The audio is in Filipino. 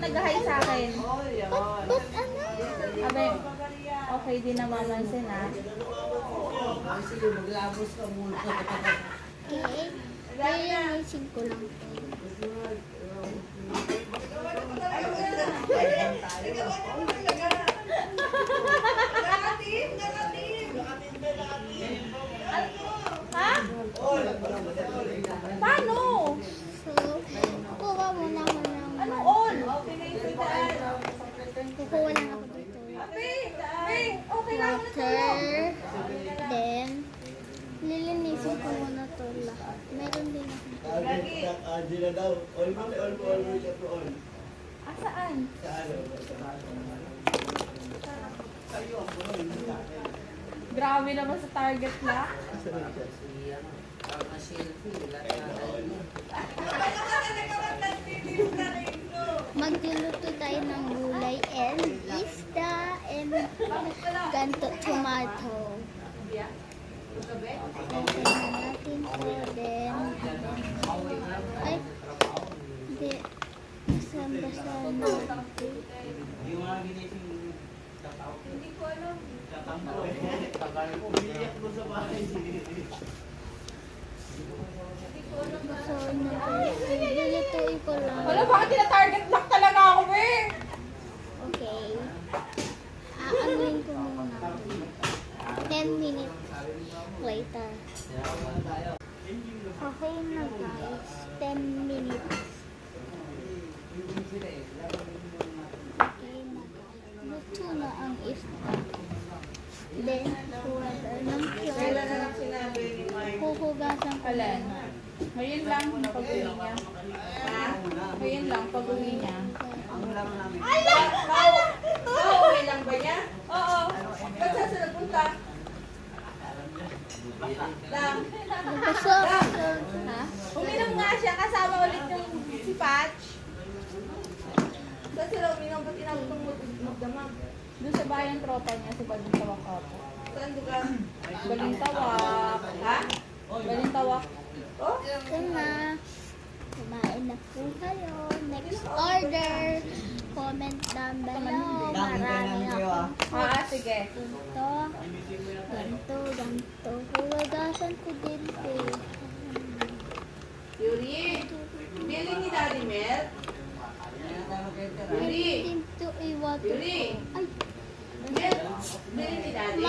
nag-hi sa akin. Ba't ano? Sabi, okay din na mamansin ha. Sige, maglabos ka muna. Okay. Lilinisin ko lang. Ha? Paano? So, kukuha muna ako ng... Ano all? Kukuha lang ako dito. Okay lang na to. Water. Then, lilinisin ko muna to lahat. Meron din ako. Di na daw. All mo siya to all. Saan? Sa ano? Grabe naman sa target na. Magluluto tayo ng gulay and isda and ganto tomato. Lagyan na natin to. Then, ay, hindi. Basa-basa na. Hindi ko alam. So, nilulutuin ko lang. Wala, bakit tina-target lock talaga ako eh? Okay. Aanuin ko muna. 10 minutes later. Okay na guys. 10 minutes. Okay na guys. Luto na ang isda. Then, water ng flour. Huhugasan ko Alin? na. Ngayon lang pag-uwi niya. Ngayon lang pag-uwi niya. Okay lang ba niya? Oo. Ba't saan siya nagpunta? Lang. Busog. Ha? Uminom nga siya kasama ulit yung si Patch. Saan sila uminom? Ba't inabot ng magdamag? Doon sa bayan tropa niya si Balintawak ako. Saan lugar? Balintawak. Ha? Balintawak. Oh? Ito na. Kumain na po kayo. Next order. Comment down below. Marami ako. Sige. Ganito. Ganito. Huwagasan ko din po. Yuri? Bili ni Daddy Mel? Yuri? Team to iwato ko. Yuri? Ay, Mel? Bili ni Daddy?